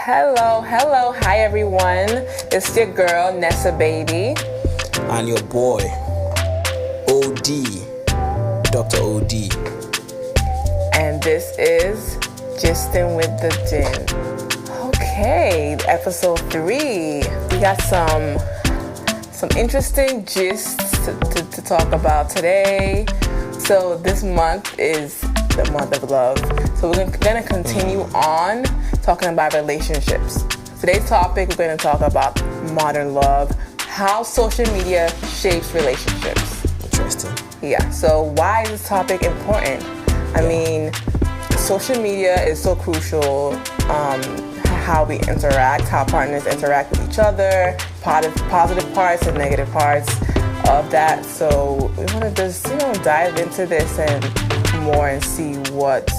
Hello, hi everyone. It's your girl, Nessa Baby. And your boy, OD, Dr. OD. And this is Gistin with the Gin. Okay, episode 3. We got some interesting gists to talk about today. So this month is the month of love. So we're going to continue on talking about relationships. Today's topic, we're going to talk about modern love, how social media shapes relationships. Interesting. Yeah, so why is this topic important? I mean, social media is so crucial, how we interact, how partners interact with each other, positive parts and negative parts of that. So we want to just, dive into this and more and see what's...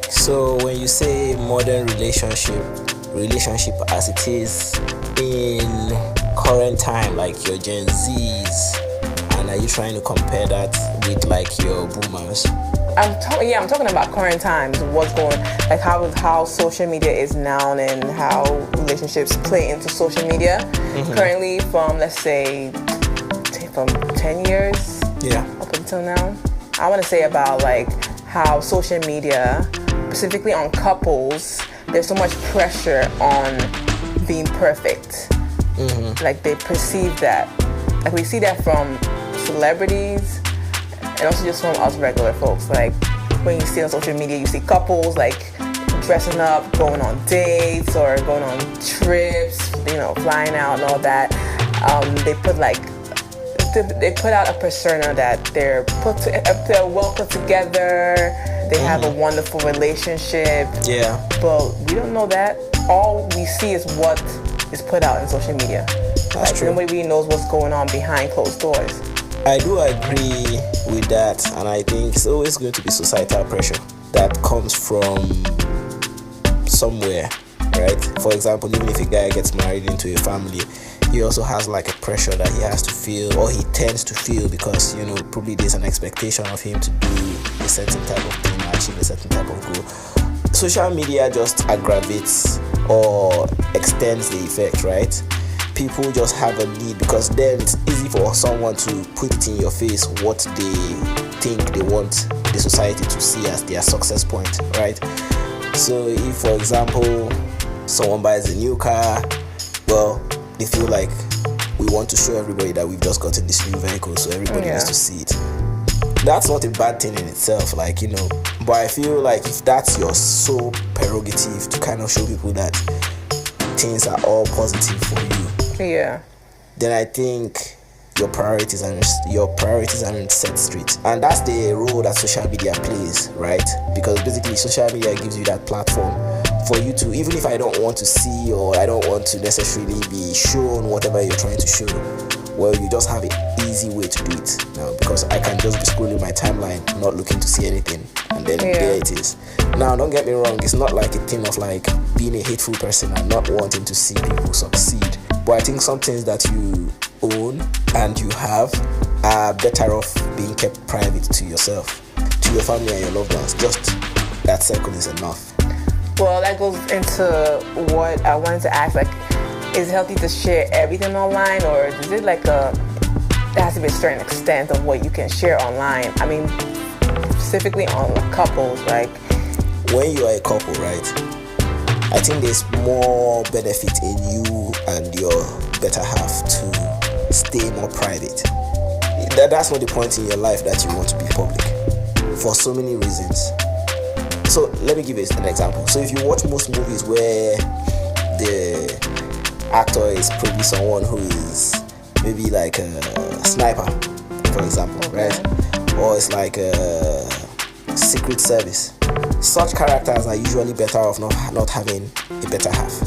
So when you say modern relationship as it is in current time, like your Gen Zs, and are you trying to compare that with like your boomers? I'm talking about current times, what's going, like how social media is now and how relationships play into social media. Currently from, let's say, from 10 years up until now. I want to say about like how social media, specifically on couples, there's so much pressure on being perfect. Like they perceive that. Like we see that from celebrities and also just from us regular folks. Like when you see on social media, you see couples like dressing up, going on dates or going on trips, flying out and all that. They put out a persona that they're well put together. They have a wonderful relationship. Yeah. But we don't know that. All we see is what is put out in social media. That's true. Nobody really knows what's going on behind closed doors. I do agree with that, and I think it's always going to be societal pressure that comes from somewhere, right? For example, even if a guy gets married into a family, he also has like a pressure that he has to feel, or he tends to feel, because probably there's an expectation of him to do a certain type of thing, achieve a certain type of goal. Social media just aggravates or extends the effect, right? People just have a need, because then it's easy for someone to put it in your face what they think they want the society to see as their success point, right? So if, for example, someone buys a new car, well, they feel like we want to show everybody that we've just gotten this new vehicle, so everybody needs to see it. That's not a bad thing in itself, but I feel like if that's your sole prerogative to kind of show people that things are all positive for you, then I think your priorities are in set straight. And that's the role that social media plays, right? Because basically social media gives you that platform for you to, even if I don't want to see or I don't want to necessarily be shown whatever you're trying to show, well, you just have an easy way to do it now, because I can just be scrolling my timeline, not looking to see anything, and then there it is. Now, don't get me wrong, it's not like a thing of like being a hateful person and not wanting to see people succeed, but I think some things that you own and you have are better off being kept private to yourself, to your family and your loved ones. Just that circle is enough. Well, that goes into what I wanted to ask, like, is it healthy to share everything online, or is it like there has to be a certain extent of what you can share online? I mean, specifically on couples, like... When you are a couple, right, I think there's more benefit in you and your better half to stay more private. That's not the point in your life that you want to be public, for so many reasons. So let me give you an example. So if you watch most movies where the actor is probably someone who is maybe like a sniper, for example, right? Or it's like a secret service. Such characters are usually better off not having a better half,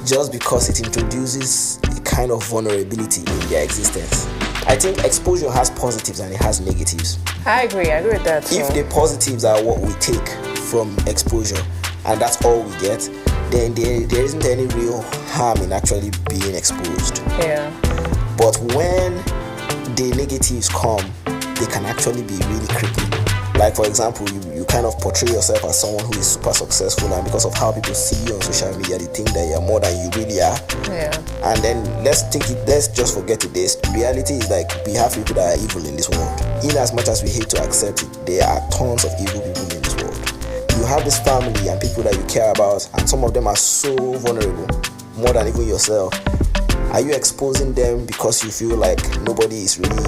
just because it introduces a kind of vulnerability in their existence. I think exposure has positives and it has negatives. I agree with that too. If the positives are what we take from exposure and that's all we get, then there isn't any real harm in actually being exposed. Yeah. But when the negatives come, they can actually be really creepy. Like, for example, you kind of portray yourself as someone who is super successful, and because of how people see you on social media, they think that you're more than you really are. Yeah. And then let's just forget it. This reality is like we have people that are evil in this world. In as much as we hate to accept it, there are tons of evil people in this world. You have this family and people that you care about, and some of them are so vulnerable, more than even yourself. Are you exposing them because you feel like nobody is really,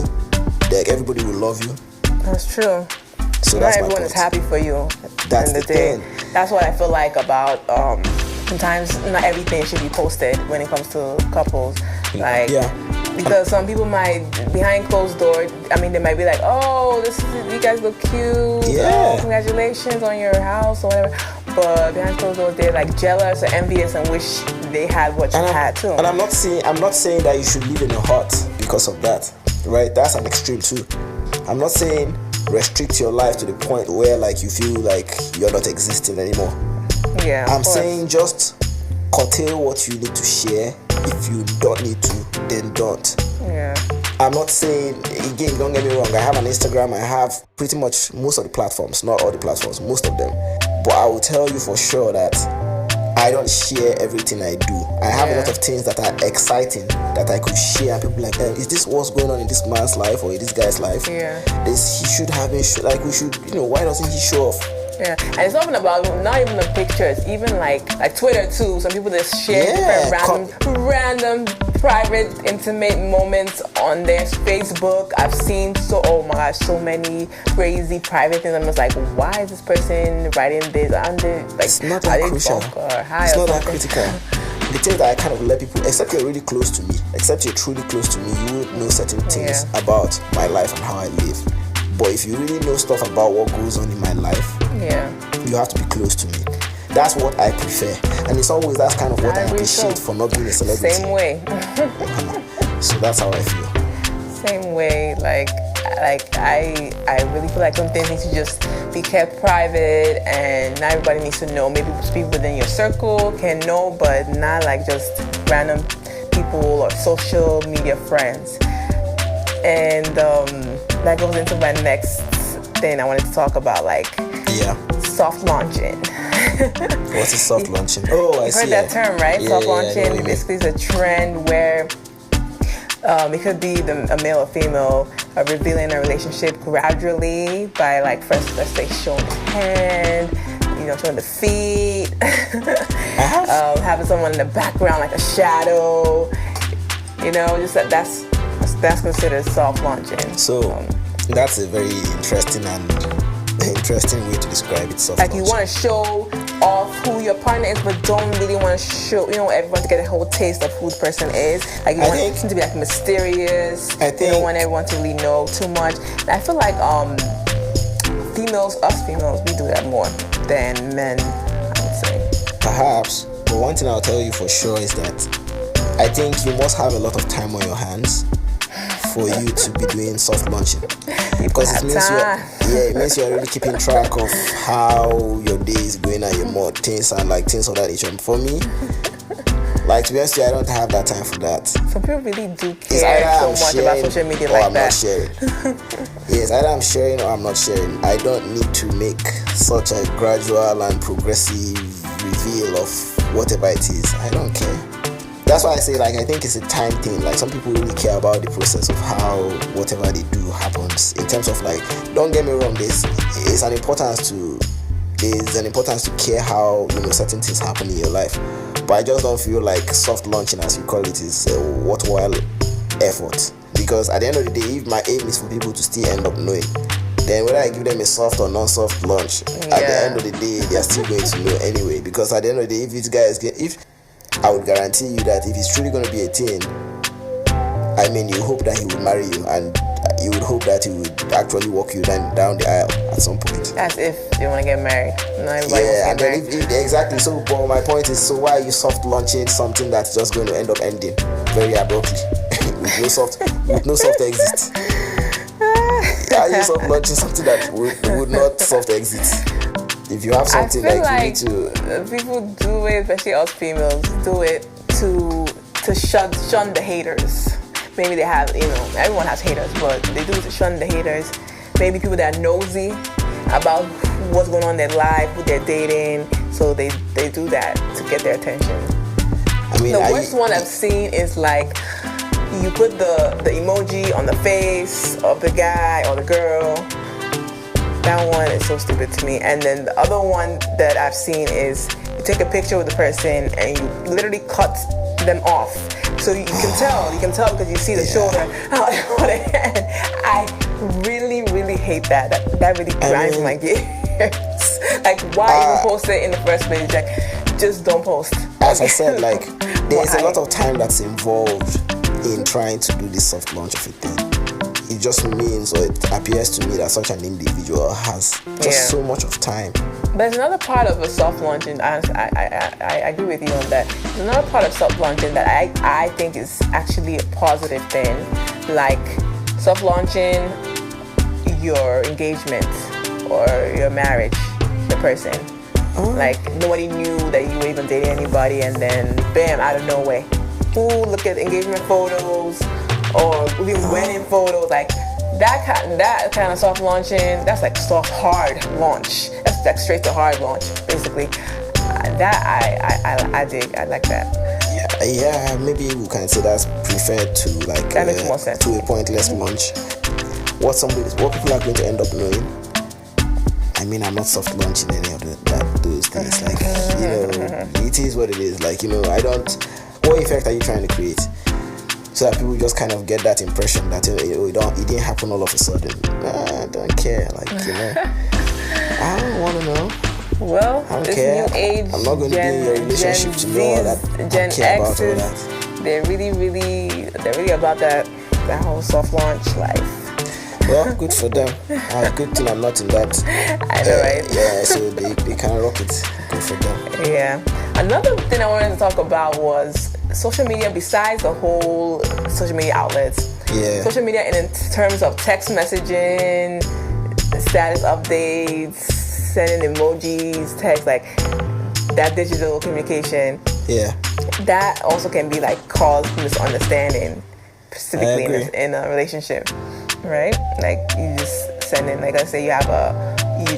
like everybody will love you? That's true. So not that's everyone my is point. happy for you. That's the thing. That's what I feel like about sometimes not everything should be posted when it comes to couples. Like, yeah. Because some people might, behind closed doors, I mean, they might be like, oh, you guys look cute. Yeah. Oh, congratulations on your house or whatever. But behind closed doors, they're like jealous or envious and wish they had what you had too. And I'm not saying that you should live in a hut because of that, right? That's an extreme too. I'm not saying restrict your life to the point where like you feel like you're not existing anymore. Yeah. I'm saying just curtail what you need to share. If you don't need to, then don't. Yeah. I'm not saying, again, don't get me wrong, I have an Instagram, I have pretty much most of the platforms, not all the platforms, most of them. But I will tell you for sure that I don't share everything I do. I have a lot of things that are exciting that I could share, and people like, is this what's going on in this man's life or in this guy's life? Yeah. He should have been, we should, why doesn't he show off? Yeah, and it's often about not even the pictures, even like Twitter too. Some people just share different random private, intimate moments on their Facebook. I've seen so many crazy private things. I'm just like, why is this person writing this? It's not that crucial. It's not that critical. The thing that I kind of let people, except you're really close to me, except you're truly close to me, you would know certain things about my life and how I live. But if you really know stuff about what goes on in my life, you have to be close to me. That's what I prefer. And it's always that's kind of what I appreciate for not being a celebrity. Same way. So that's how I feel. Same way. Like I really feel like some things need to just be kept private and not everybody needs to know. Maybe people within your circle can know, but not like just random people or social media friends. And that goes into my next thing I wanted to talk about, soft launching. What's a soft launching? Oh, I see. You've heard that term, right? Soft launching basically is a trend where it could be a male or female revealing a relationship gradually by first, let's say, showing the hand, showing the feet, having someone in the background like a shadow, just that's considered soft launching. So that's a very interesting way to describe it. Soft launching. You want to show off who your partner is, but don't really want to show, everyone to get a whole taste of who the person is. You want it to be mysterious. You don't want everyone to really know too much. And I feel like us females, we do that more than men, I would say. Perhaps, but one thing I'll tell you for sure is that I think you must have a lot of time on your hands for you to be doing soft launching, because it means you're really keeping track of how your day is going and your more things and things of that nature. For me, to be honest, I don't have that time for that. Some people really do care so much about social media I'm that. not sharing. Yes, either I'm sharing or I'm not sharing. I don't need to make such a gradual and progressive reveal of whatever it is. I don't care. That's why I say I think it's a time thing. Some people really care about the process of how whatever they do happens. In terms of don't get me wrong, there's an importance to care how certain things happen in your life. But I just don't feel like soft launching, as you call it, is a worthwhile effort. Because at the end of the day, if my aim is for people to still end up knowing, then whether I give them a soft or non-soft launch, at the end of the day, they are still going to know anyway. Because at the end of the day, I would guarantee you that if it's truly going to be a thing, you hope that he would marry you, and you would hope that he would actually walk you down the aisle at some point. As if they want to get married. Not everybody wants to get married. Exactly. So, but my point is, so why are you soft launching something that's just going to end up ending very abruptly with no soft exit? Are you soft launching something that would not soft exit? If you have something I feel you need to, people do it, especially us females, do it to shun the haters. Maybe they have, everyone has haters, but they do it to shun the haters. Maybe people that are nosy about what's going on in their life, who they're dating. So they do that to get their attention. I mean, the worst one I've seen is like you put the emoji on the face of the guy or the girl. That one is so stupid to me. And then the other one that I've seen is you take a picture with the person and you literally cut them off. So you can tell because you see the shoulder. I really, really hate that. That really grinds my gears. Like, why even post it in the first place? Like, just don't post. As I said, like, there's a lot of time that's involved in trying to do this soft launch of a thing. It just means, or it appears to me, that such an individual has just so much of time. There's another part of a soft launching. I agree with you on that. There's another part of soft launching that I think is actually a positive thing, like soft launching your engagement or your marriage, the person. Like nobody knew that you were even dating anybody, and then bam, out of nowhere, look at engagement photos or even wedding photos, like that kind of soft launching. That's like soft hard launch. That's like straight to hard launch, basically. That I dig. I like that. Yeah. Maybe we can say that's preferred to like that makes more sense. To a pointless launch. What people are going to end up knowing. I mean, I'm not soft launching any of those things. Like, it is what it is. Like, what effect are you trying to create? So that people just kind of get that impression that it didn't happen all of a sudden. I don't care. Like, I don't want to know. Well, I don't this care. new age, I'm not going to be in your relationship to know all that. Gen care X, about all that. they're really about that whole soft launch life. Well, good for them. Good thing I'm not in that. I know, right? Yeah, so they can rock it. Good for them. Yeah. Another thing I wanted to talk about was social media. Besides the whole social media outlets, social media in terms of text messaging, status updates, sending emojis, text, like that digital communication. Yeah. That also can be like cause misunderstanding, specifically in a relationship. Right? Like you just send in, like let's say you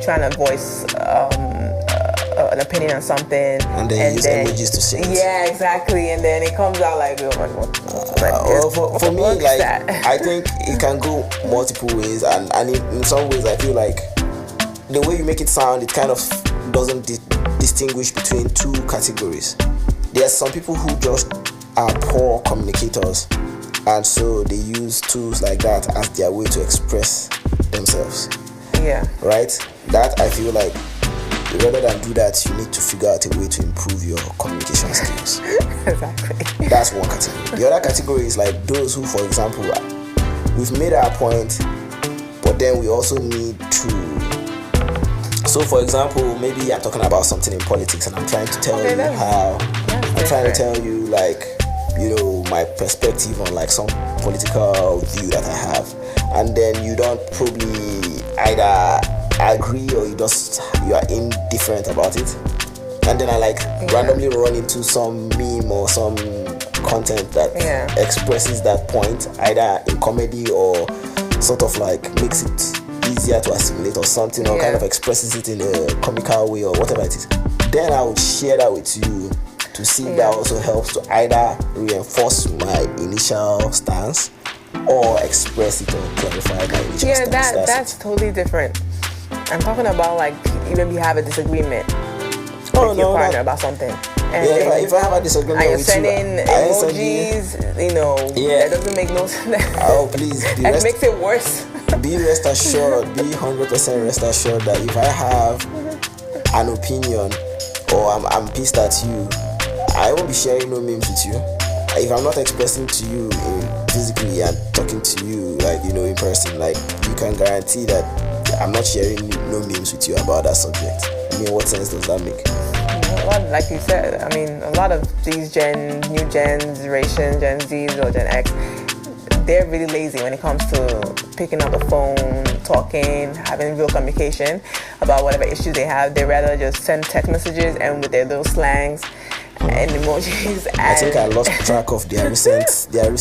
trying to voice an opinion on something, and then use emojis to say it. Yeah, exactly. And then it comes out like, for me, like I think it can go multiple ways, and in some ways I feel like the way you make it sound, it kind of doesn't distinguish between two categories. There's some people who just are poor communicators, and so they use tools like that as their way to express themselves. Yeah. Right? That I feel like rather than do that, you need to figure out a way to improve your communication skills. Exactly. That's one category. The other category is like those who, for example, we've made our point, but then we also need to. So, for example, maybe I'm talking about something in politics, and I'm trying to tell you how. I'm trying to tell you like, my perspective on like some political view that I have, and then you don't probably either agree or you are indifferent about it, and then I randomly run into some meme or some content that expresses that point either in comedy or sort of like makes it easier to assimilate or something, or kind of expresses it in a comical way or whatever it is. Then I would share that with you to see if that also helps to either reinforce my initial stance or express it or clarify my initial stance. Yeah, that's totally different. I'm talking about like even if you have a disagreement with your partner about something. And if I have a disagreement and you're with sending emojis, that doesn't make no sense. Oh, please. It makes it worse. Be rest assured, be 100% rest assured that if I have an opinion or I'm pissed at you, I won't be sharing no memes with you. If I'm not expressing to you physically and talking to you in person, you can guarantee that I'm not sharing no memes with you about that subject. I mean, what sense does that make? Like you said, I mean, a lot of these new generation, Gen Zs or Gen X, they're really lazy when it comes to picking up the phone, talking, having real communication about whatever issues they have. They rather just send text messages and with their little slangs and emojis. I think I lost track of their recent even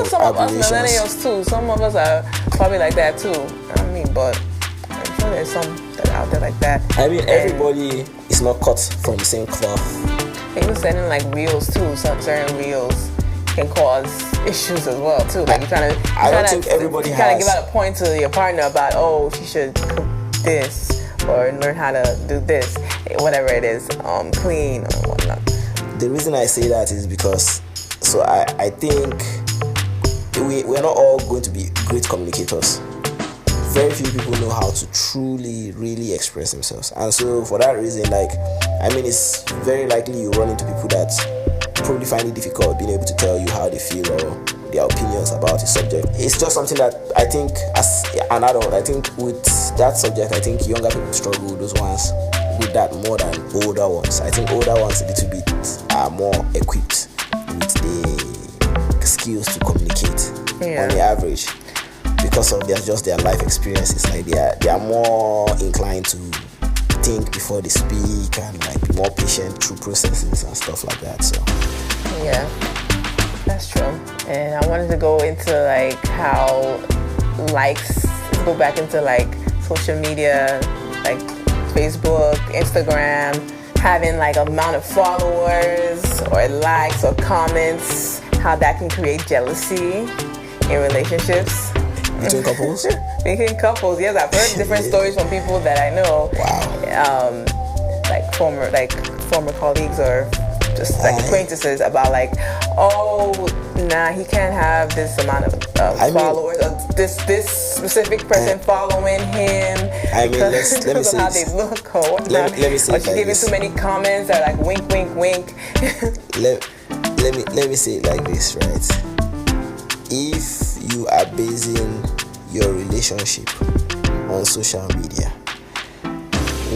some of us millennials too. Some of us are probably like that too. I mean, but I'm sure there's some that are out there like that. I mean, everybody is not cut from the same cloth. Even sending like reels too. Some certain reels can cause issues as well too. Like I don't think everybody you kind of has. give out a point to your partner about, oh, she should cook this or learn how to do this, whatever it is, clean or whatnot. The reason I say that is because, so I think we're not all going to be great communicators. Very few people know how to truly, really express themselves. And so for that reason, like, I mean, it's very likely you run into people that probably find it difficult being able to tell you how they feel or their opinions about a subject. It's just something that I think as an adult, I think with that subject, I think younger people struggle with those ones with that more than older ones. I think older ones a little bit are more equipped with the skills to communicate on the average, because of their life experiences. Like they are more inclined to think before they speak and like be more patient through processes and stuff like that. So yeah, that's true. And I wanted to go into like how go back into like social media, like Facebook, Instagram, having like amount of followers or likes or comments, how that can create jealousy in relationships. Between couples? Between couples, yes. I've heard different stories from people that I know. Wow. Like former colleagues or just like acquaintances about like, oh, nah, he can't have this amount of followers. Or this specific person following him. I mean, let me say how they look or whatnot. Let me say or she's giving too many comments that are like wink, wink, wink. let me say it like this, right? If you are basing your relationship on social media,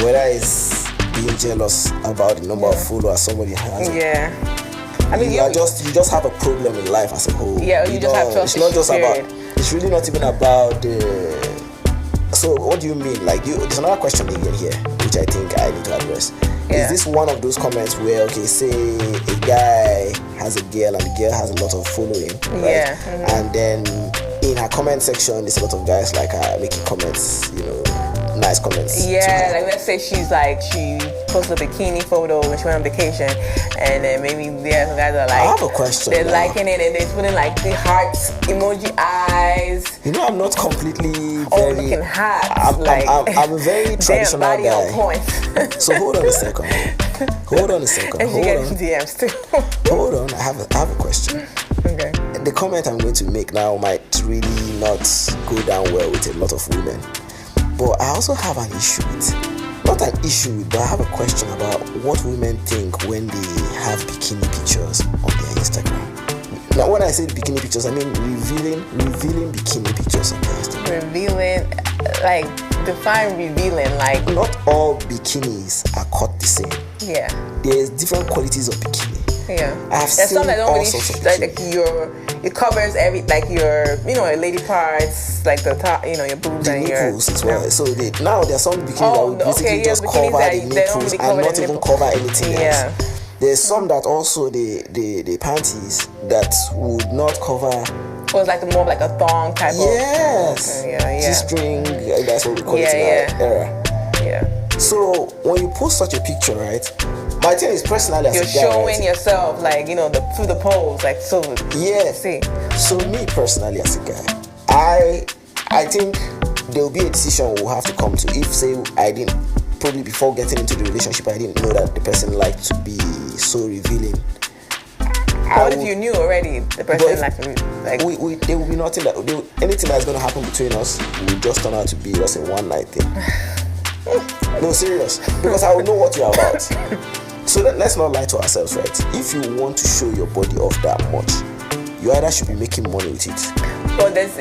whether it's being jealous about the number of followers somebody has, I mean, you just have a problem in life as a whole. Yeah, you just have trust. It's not just about. It's really not even about the. So what do you mean? Like, there's another question again here, which I think I need to address. Is this one of those comments where, okay, say a guy has a girl and the girl has a lot of following, right? And then in her comment section, there's a lot of guys like making comments, nice comments. Yeah, like let's say she posted a bikini photo when she went on vacation, and then maybe some guys are like, I have a question. They're liking it and they're putting like the hearts emoji eyes. I'm not completely looking hot. I'm a very traditional body guy. On point. So hold on a second. And she gets DMs too. Hold on, I have a question. Okay. The comment I'm going to make now might really not go down well with a lot of women, but I also have an issue with, not an issue, but I have a question about what women think when they have bikini pictures on their Instagram. Now, when I say bikini pictures, I mean revealing bikini pictures on their Instagram. Revealing, like, define revealing, like. Not all bikinis are cut the same. Yeah. There's different qualities of bikini. Yeah. There's some that don't really it covers every, like your lady parts, like the top, your boobs the and nipples your as well. So now there are some bikinis that would basically just cover the nipples and not even cover anything else. There's some that also the panties that would not cover. Or it's like more like a thong type of. Yes. G-string. That's what we call it in our era. Yeah. So when you post such a picture, right? My thing is personally as you're a guy, showing yourself, like through the pose, like so. Yeah. See. So me personally as a guy, I think there will be a decision we'll have to come to. If say I didn't, probably before getting into the relationship, I didn't know that the person liked to be so revealing. What if you knew already the person like there will be nothing anything that's going to happen between us will just turn out to be just a one night thing. No, serious, because I will know what you're about. So let's not lie to ourselves, right? If you want to show your body off that much, you either should be making money with it. But there's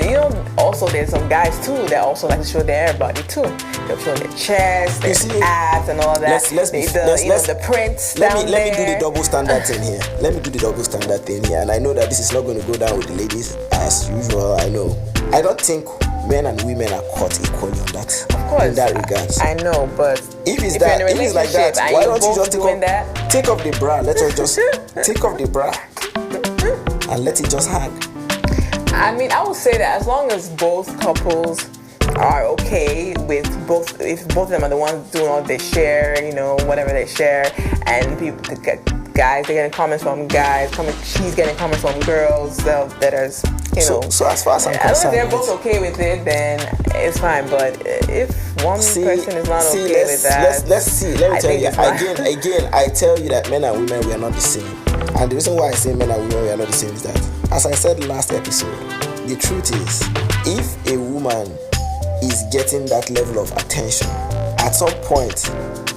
also there's some guys too that also like to show their body too. They'll show their chest, their abs, and all that. The prints. Let me do the double standard thing here. And I know that this is not going to go down with the ladies as usual. I know. I don't think men and women are caught equally on that. Of course, in that regard. I know, but if it's like that, why don't you just take off the bra? Let us just take off the bra and let it just hang. I mean, I would say that as long as both couples are okay with both, if both of them are the ones doing all they share, you know, whatever they share, and people, guys, they're getting comments from guys, she's getting comments from girls that are, you know. So as far as I'm as long as concerned, they're both okay with it, then it's fine. But if one person is not okay with that, let's see. Let me tell you again. I tell you that men and women, we are not the same. And the reason why I say men and women, we are not the same is that, as I said last episode, the truth is, if a woman is getting that level of attention, at some point,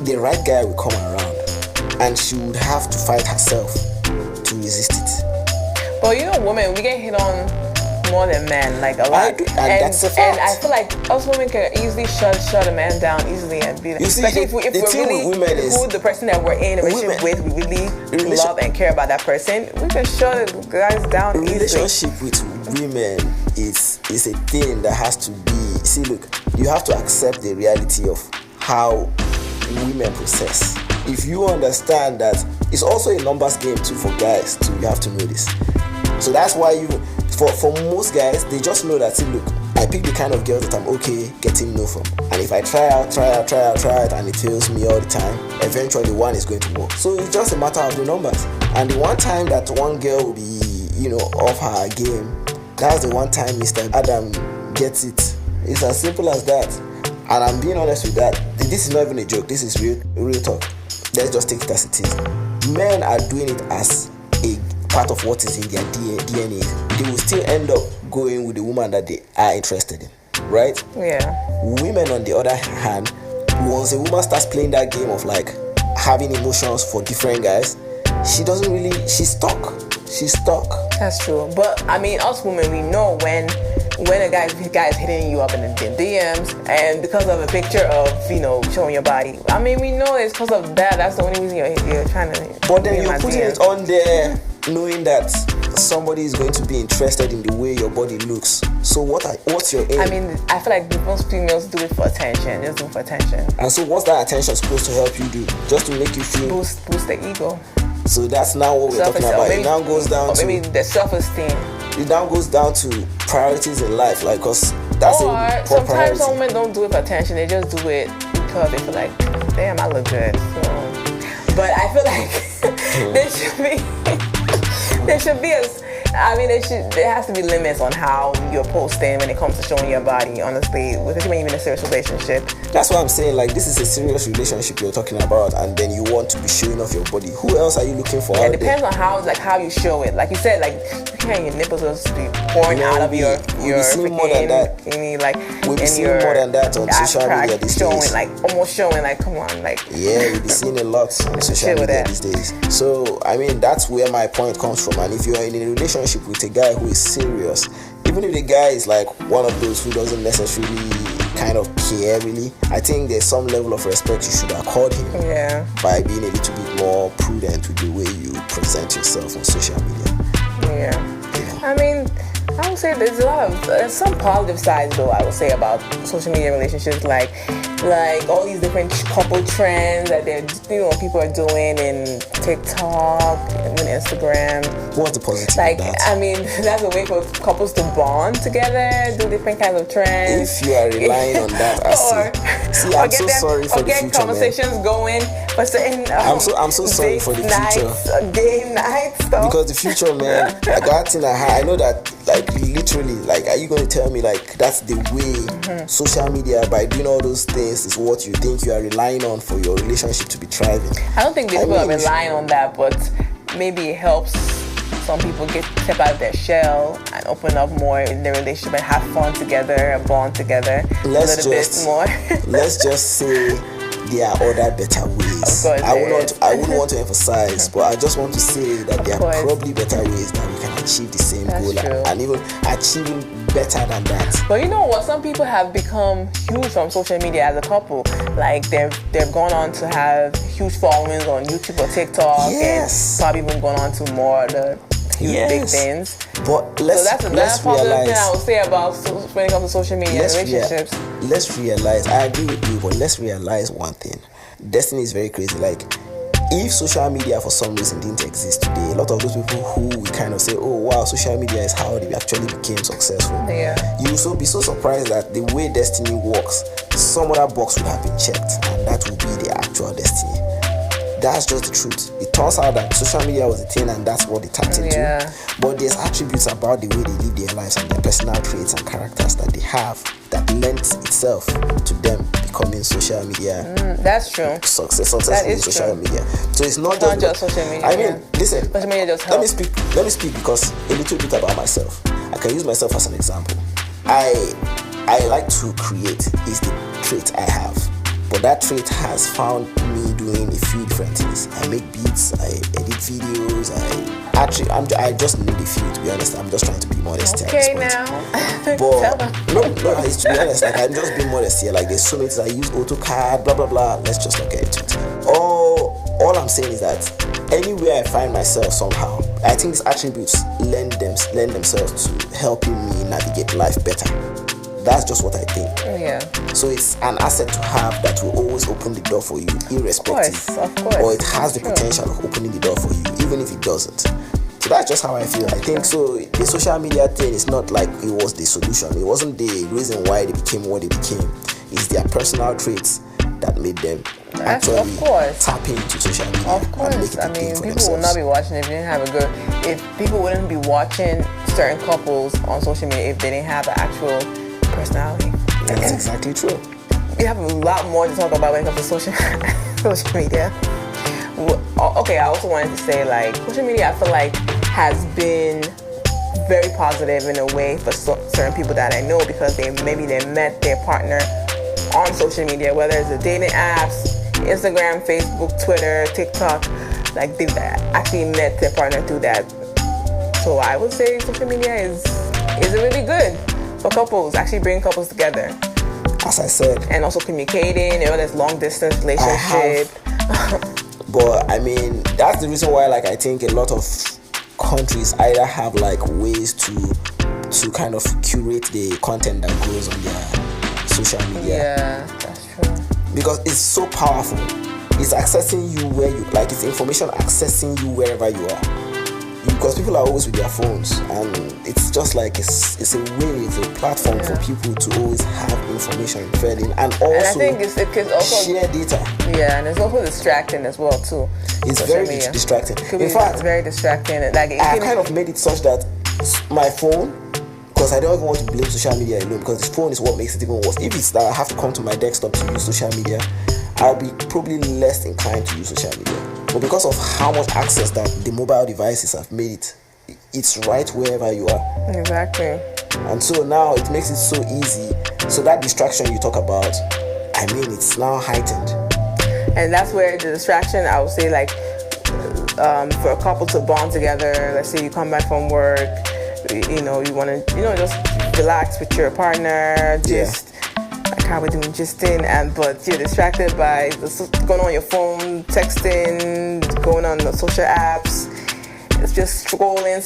the right guy will come around, and she would have to fight herself to resist it. But you know, women, we get hit on more than men, like a lot. And that's a fact. And I feel like us women can easily shut a man down easily and be like, especially if we're really who the person that we're in a relationship with, we really love and care about that person, we can shut the guys down easily. Relationship with women is a thing that has to be, see, look, you have to accept the reality of how women process. If you understand that it's also a numbers game too for guys too, you have to know this. So that's why for most guys, they just know that, see, look, I pick the kind of girl that I'm okay getting no from. And if I try out, and it fails me all the time, eventually one is going to work. So it's just a matter of the numbers. And the one time that one girl will be, you know, off her game, that's the one time Mr. Adam gets it. It's as simple as that. And I'm being honest with that. This is not even a joke. This is real talk. Let's just take it as it is. Men are doing it as a part of what is in their DNA. They will still end up going with the woman that they are interested in, right? Yeah. Women, on the other hand, once a woman starts playing that game of like having emotions for different guys, she's stuck. That's true. But I mean, us women, we know when a guy is hitting you up in the DMs, and because of a picture of, you know, showing your body. I mean, we know it's because of that. That's the only reason you're trying to. But then you're putting it on there, knowing that somebody is going to be interested in the way your body looks. So what's your aim? I mean, I feel like most females do it for attention. Just do it for attention. And so what's that attention supposed to help you do? Just to make you feel boost the ego. So that's now what we're talking about. It now goes down to maybe the self-esteem. It now goes down to priorities in life, like, cause that's or sometimes some women don't do it for attention. They just do it because they feel like, damn, I look good. So, but I feel like there should be there has to be limits on how you're posting when it comes to showing your body, honestly, especially when you're in a serious relationship. That's what I'm saying, like, this is a serious relationship you're talking about, and then you want to be showing off your body. Who else are you looking for? Yeah, it depends on how you show it. Like you said, like, you can't, your nipples will be pouring out of your freaking, more than that. We'll be seeing more than that on social media these days. Almost showing, like, come on, like. Yeah, you'll be seeing a lot on social media these days. So, I mean, that's where my point comes from. And if you're in a relationship with a guy who is serious, even if the guy is like one of those who doesn't necessarily kind of care really, I think there's some level of respect you should accord him. Yeah. By being a little bit more prudent with the way you present yourself on social media. Yeah. I mean, I would say there's some positive sides though, I would say, about social media relationships, like all these different couple trends that people are doing in TikTok and Instagram. What's the positive? Like, I mean, that's a way for couples to bond together, do different kinds of trends. If you are relying on that, I'm so sorry for the future, get conversations going for certain. I'm so sorry for the future. Game night stuff. Because the future, man, like that thing I know that, like, literally, like, are you going to tell me like that's the way social media, by doing all those things, is what you think you are relying on for your relationship to be thriving? I don't think people are relying on that, but maybe it helps some people step out of their shell and open up more in their relationship and have fun together and bond together a little bit more. Let's just say there are other better ways. I wouldn't want to emphasize, but I just want to say that there are probably better ways that we can achieve the same goal, and even achieving better than that. But you know what? Some people have become huge from social media as a couple. Like they've gone on to have huge followings on YouTube or TikTok, and probably even gone on to more of the big things. But that's another positive thing I would say about when it comes to social media and relationships. Let's realize, I agree with you, but let's realize one thing. Destiny is very crazy. Like, if social media for some reason didn't exist today, a lot of those people who we kind of say, oh wow, social media is how they actually became successful. Yeah. You will be so surprised that the way destiny works, some other box would have been checked, and that will be the actual destiny. That's just the truth. It turns out that social media was a thing, and that's what they tapped into. Yeah. But there's attributes about the way they live their lives and their personal traits and characters that they have that lends itself to them becoming social media. That's true. Successful in social true. media. So it's not just social media. I mean, listen. Social media just let helps. me speak because a little bit about myself. I can use myself as an example. I like to create is the trait I have. But that trait has found me doing a few different things. I make beats, I edit videos, I just need a few, to be honest. I'm just trying to be modest Okay, at this now. point. But no, to be honest, like I'm just being modest here. Like there's so many things. I use AutoCAD, blah blah blah. Let's just not get into it. All I'm saying is that anywhere I find myself somehow, I think these attributes lend themselves to helping me navigate life better. That's just what I think. Yeah. So it's an asset to have that will always open the door for you, irrespective. Of course. Or it has the True. potential of opening the door for you, even if it doesn't. So that's just how I feel. I think so. The social media thing is not like it was the solution. It wasn't the reason why they became what they became. It's their personal traits that made them actually tap into social media. Of course. And make it a thing for People would not themselves. be watching if they didn't have a good. If people wouldn't be watching certain couples on social media if they didn't have an actual personality. That's exactly true. We have a lot more to talk about when it comes to social media. Okay, I also wanted to say, like, social media, I feel like has been very positive in a way for certain people that I know, because they met their partner on social media, whether it's the dating apps, Instagram, Facebook, Twitter, TikTok. Like, they've actually met their partner through that. So I would say social media is really good for couples, actually bringing couples together. As I said. And also communicating, there's long distance relationship. But I mean, that's the reason why, like, I think a lot of countries either have like ways to kind of curate the content that goes on their social media. Yeah, that's true. Because it's so powerful. It's accessing you where you like. It's information accessing you wherever you are. Because people are always with their phones, and it's just like it's a way, it's a platform for people to always have information fed in, and also I think it's also share data. Yeah, and it's also distracting as well too. It's very distracting. In fact, it's very distracting. Like, I kind of made it such that my phone, because I don't even want to blame social media alone, because the phone is what makes it even worse. If it's that I have to come to my desktop to use social media, I'll be probably less inclined to use social media. But because of how much access that the mobile devices have made it's right wherever you are. Exactly. And so now it makes it so easy. So that distraction you talk about, I mean, it's now heightened. And that's where the distraction, I would say, like, for a couple to bond together. Let's say you come back from work, you want to, just relax with your partner, just like how we're doing but you're distracted by going on your phone, texting, going on the social apps. It's just scrolling.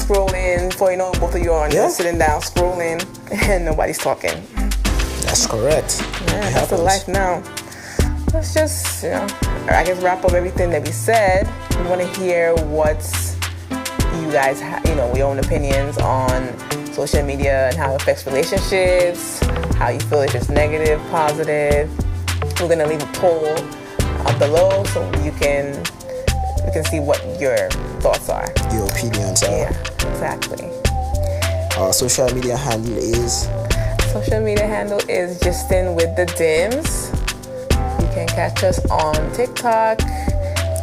Before you know, both of you are sitting down scrolling, and nobody's talking. That's correct. Yeah, that's the life now. Let's just, I guess, wrap up everything that we said. We want to hear what you guys your own opinions on social media and how it affects relationships, how you feel if it's negative, positive. We're going to leave a poll below so we can see what your thoughts are. Your opinions are. Yeah, exactly. Our social media handle is? Social media handle is Justin with the Dims. You can catch us on TikTok,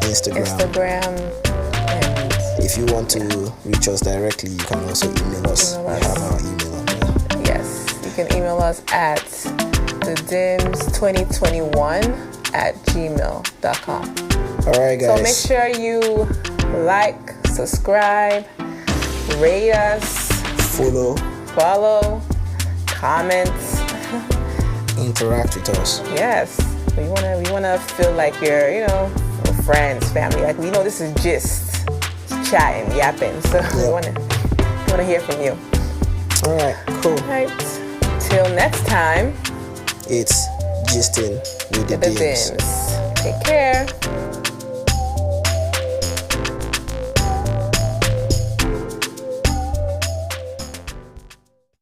Instagram, and if you want to reach us directly, you can also email us. We have our email on there. Yes, you can email us at thedims2021@gmail.com. All right, guys. So make sure you like, subscribe, rate us, follow, comment, interact with us. Yes, we wanna feel like you're, we're friends, family. Like, this is just chatting, yapping. So we wanna hear from you. All right, cool. All right. Till next time. It's Justin with the Dims. Take care.